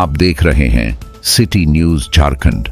आप देख रहे हैं सिटी न्यूज झारखंड।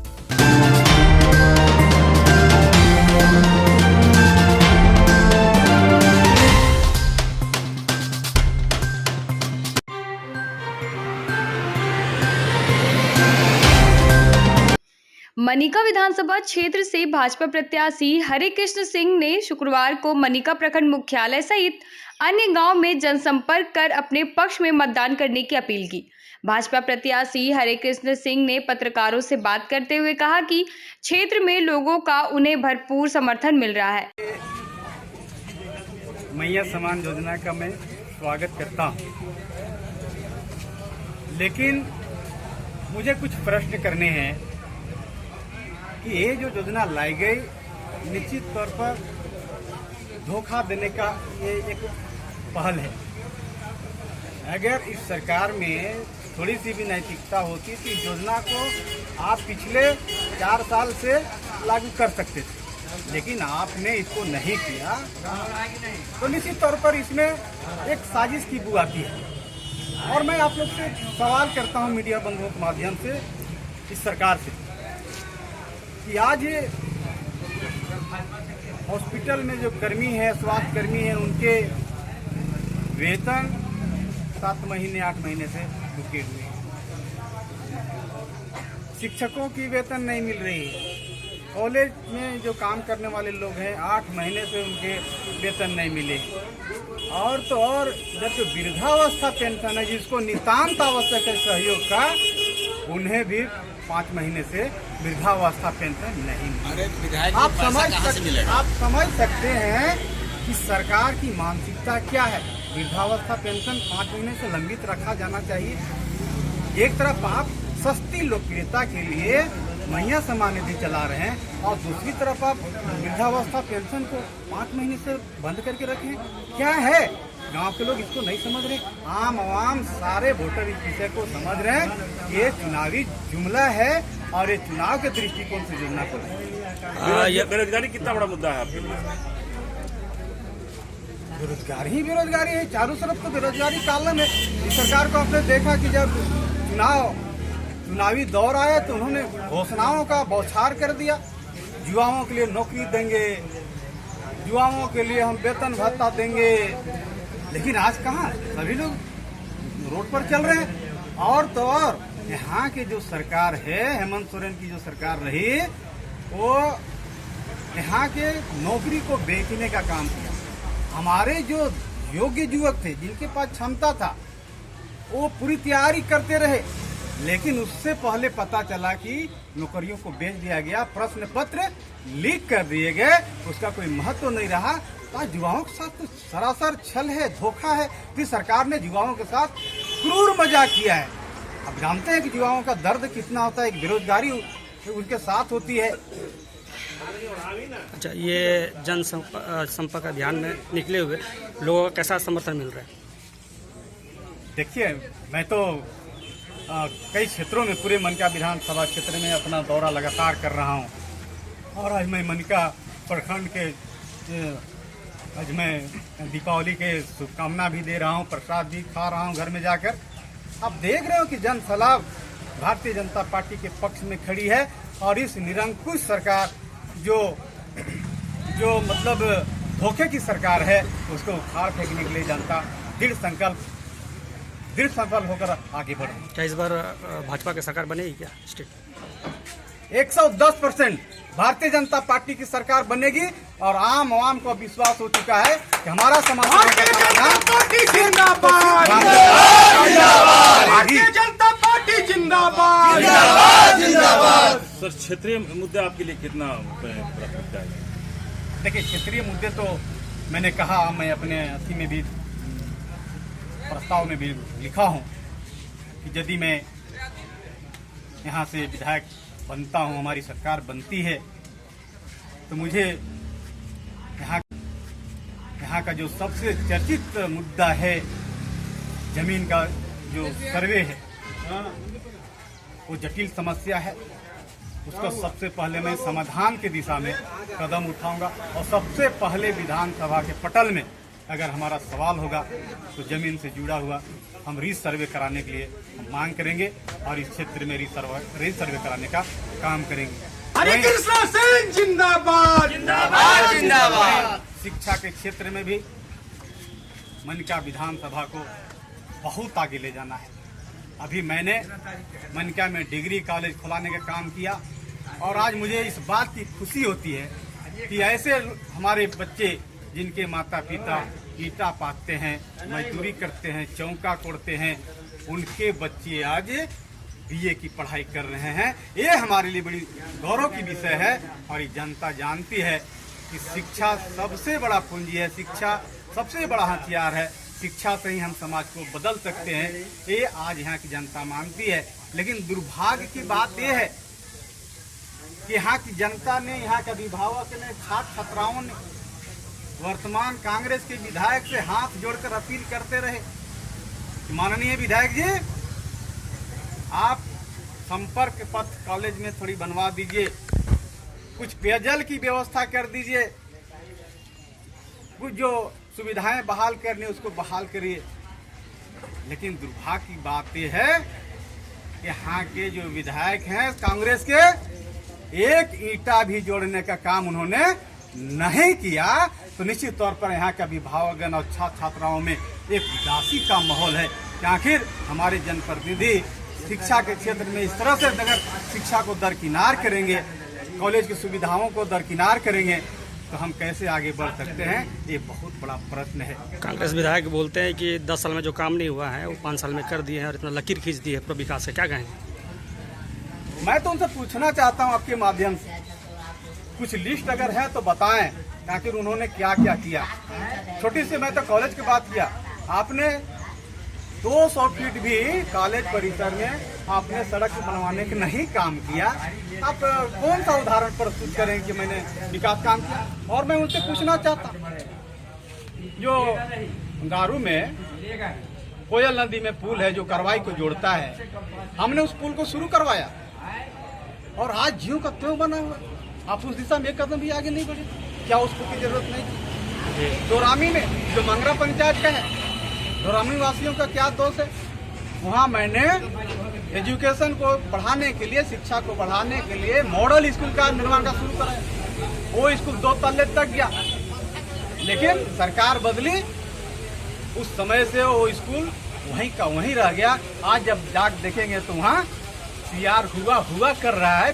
मनिका विधानसभा क्षेत्र से भाजपा प्रत्याशी हरे कृष्ण सिंह ने शुक्रवार को मनिका प्रखंड मुख्यालय सहित अन्य गांव में जनसंपर्क कर अपने पक्ष में मतदान करने की अपील की। भाजपा प्रत्याशी हरे कृष्ण सिंह ने पत्रकारों से बात करते हुए कहा कि क्षेत्र में लोगों का उन्हें भरपूर समर्थन मिल रहा है। मैया समान योजना का मैं स्वागत करता हूं, लेकिन मुझे कुछ प्रश्न करने हैं कि ये जो योजना लाई गई निश्चित तौर पर धोखा देने का ये एक पहल है। अगर इस सरकार में थोड़ी सी भी नैतिकता होती तो इस योजना को आप पिछले 4 साल से लागू कर सकते थे, लेकिन आपने इसको नहीं किया, तो निश्चित तौर पर इसमें एक साजिश की बू आती है। और मैं आप लोग से सवाल करता हूं मीडिया बंधुओं के माध्यम से इस सरकार से कि आज हॉस्पिटल में जो कर्मी है, स्वास्थ्य कर्मी है, उनके वेतन 7 महीने 8 महीने से रुके हुए हैं। शिक्षकों की वेतन नहीं मिल रही है। कॉलेज में जो काम करने वाले लोग हैं 8 महीने से उनके वेतन नहीं मिले। और तो और जब जो वृद्धावस्था पेंशन है जिसको नितांत आवश्यक है सहयोग का, उन्हें भी 5 महीने से वृद्धावस्था पेंशन नहीं मिली। आप समझ सकते हैं कि सरकार की मानसिकता क्या है। वृद्धावस्था पेंशन 5 महीने से लंबित रखा जाना चाहिए। एक तरफ आप सस्ती लोकप्रियता के लिए मैया समान निधि चला रहे हैं और दूसरी तरफ आप वृद्धावस्था पेंशन को 5 महीने से बंद करके रखें। क्या है, गांव के लोग इसको नहीं समझ रहे। आम आवाम सारे वोटर इस विषय को समझ रहे हैं। ये चुनावी जुमला है और ये चुनाव के दृष्टिकोण से जुमला को बेरोजगारी कितना बड़ा मुद्दा है आपके लिए? बेरोजगारी ही बेरोजगारी है, चारों तरफ तो बेरोजगारी कालम है। इस सरकार को आपने देखा कि जब चुनावी दौर आया तो उन्होंने घोषणाओं का बौछार कर दिया। युवाओं के लिए नौकरी देंगे, युवाओं के लिए हम वेतन भत्ता देंगे, लेकिन आज कहाँ सभी लोग रोड पर चल रहे हैं। और तो और यहाँ के जो सरकार है, हेमंत सोरेन की जो सरकार रही, वो यहाँ के नौकरी को बेचने का काम किया। हमारे जो योग्य युवक थे जिनके पास क्षमता था वो पूरी तैयारी करते रहे, लेकिन उससे पहले पता चला कि नौकरियों को बेच दिया गया, प्रश्न पत्र लीक कर दिए गए, उसका कोई महत्व नहीं रहा। तो युवाओं के साथ तो सरासर छल है, धोखा है। कि सरकार ने युवाओं के साथ क्रूर मजाक किया है। अब जानते हैं कि युवाओं का दर्द कितना होता है, एक बेरोजगारी उनके साथ होती है। अच्छा, ये जनसंपर्क अभियान में निकले हुए लोगों का कैसा समर्थन मिल रहा है? देखिए, मैं तो कई क्षेत्रों में पूरे मनिका विधानसभा क्षेत्र में अपना दौरा लगातार कर रहा हूं। और आज मैं मनिका प्रखंड के आज मैं दीपावली के शुभकामना भी दे रहा हूं, प्रसाद भी खा रहा हूं घर में जाकर। आप देख रहे हो कि जन सलाह भारतीय जनता पार्टी के पक्ष में खड़ी है और इस निरंकुश सरकार जो मतलब धोखे की सरकार है उसको उखाड़ फेंकने के लिए जनता दृढ़ संकल्प होकर आगे बढ़े। क्या इस बार भाजपा की सरकार बनेगी क्या स्टेट? 110% भारतीय जनता पार्टी की सरकार बनेगी और आम आवाम को विश्वास हो चुका है कि हमारा समाधान सर, क्षेत्रीय मुद्दे आपके लिए कितना प्राथमिकता है? देखिए, क्षेत्रीय मुद्दे तो मैंने कहा, मैं अपने अथी में भी प्रस्ताव में भी लिखा हूं कि यदि मैं यहाँ से विधायक बनता हूं, हमारी सरकार बनती है, तो मुझे यहाँ का जो सबसे चर्चित मुद्दा है जमीन का जो सर्वे है, वो जटिल समस्या है। उसका सबसे पहले मैं समाधान की दिशा में कदम उठाऊंगा और सबसे पहले विधानसभा के पटल में अगर हमारा सवाल होगा तो जमीन से जुड़ा हुआ हम रीसर्वे कराने के लिए हम मांग करेंगे और इस क्षेत्र में रीसर्वे कराने का काम करेंगे। हरे कृष्ण सिंह जिंदाबाद जिंदाबाद जिंदाबाद। शिक्षा के क्षेत्र में भी मनिका विधानसभा को बहुत आगे ले जाना है। अभी मैंने मनिका में डिग्री कॉलेज खुलाने का काम किया और आज मुझे इस बात की खुशी होती है कि ऐसे हमारे बच्चे जिनके माता पिता ईटा पाथते हैं, मजदूरी करते हैं, चौका कोड़ते हैं, उनके बच्चे आज बीए की पढ़ाई कर रहे हैं। ये हमारे लिए बड़ी गौरव की विषय है और ये जनता जानती है कि शिक्षा सबसे बड़ा पूंजी है, शिक्षा सबसे बड़ा हथियार है। शिक्षा से ही हम समाज को बदल सकते हैं, ये आज यहाँ की जनता मानती है। लेकिन दुर्भाग्य की बात यह है कि यहाँ की जनता ने, यहाँ के अभिभावक ने, छात्र छात्राओं ने वर्तमान कांग्रेस के विधायक से हाथ जोड़कर अपील करते रहे कि माननीय विधायक जी, आप संपर्क पथ कॉलेज में थोड़ी बनवा दीजिए, कुछ पेयजल की व्यवस्था कर दीजिए, कुछ जो सुविधाएं बहाल करनी उसको बहाल करिए। लेकिन दुर्भाग्य की बात यह है कि यहाँ के जो विधायक हैं कांग्रेस के, एक ईंटा भी जोड़ने का काम उन्होंने नहीं किया। तो निश्चित तौर पर यहाँ के अभिभावकगण और छात्र छात्राओं में एक उदासी का माहौल है कि आखिर हमारे जनप्रतिनिधि शिक्षा के क्षेत्र में इस तरह से अगर शिक्षा को दरकिनार करेंगे, कॉलेज की सुविधाओं को दरकिनार करेंगे, तो हम कैसे आगे बढ़ सकते हैं? ये बहुत बड़ा प्रश्न है। कांग्रेस विधायक बोलते हैं कि 10 साल में जो काम नहीं हुआ है वो 5 साल में कर दिए हैं और इतना लकीर खींच दी है पूरा विकास से, क्या कहेंगे? मैं तो उनसे पूछना चाहता हूं आपके माध्यम से, कुछ लिस्ट अगर है तो बताएं आखिर उन्होंने क्या क्या किया। छोटी सी मैं तो कॉलेज की बात किया, आपने 200 फीट भी कॉलेज परिसर में आपने सड़क बनवाने का नहीं काम किया। आप कौन सा उदाहरण प्रस्तुत करें कि मैंने विकास काम किया? और मैं उनसे पूछना चाहता, जो गारू में कोयल नदी में पुल है जो करवाई को जोड़ता है, हमने उस पुल को शुरू करवाया और आज ज्यों का त्यों बना हुआ। आप उस दिशा में एक कदम भी आगे नहीं बढ़े, क्या उस पुल की जरूरत नहीं थी? दोरामी में जो मंगरा पंचायत का है, दोरामी वासियों का क्या दोष है? वहाँ मैंने एजुकेशन को बढ़ाने के लिए, शिक्षा को बढ़ाने के लिए मॉडल स्कूल का निर्माण का शुरू कराया। वो स्कूल 2 तल्ले तक गया, लेकिन सरकार बदली, उस समय से वो स्कूल वहीं का वहीं रह गया। आज जब जाकर देखेंगे तो वहाँ CR हुआ कर रहा है।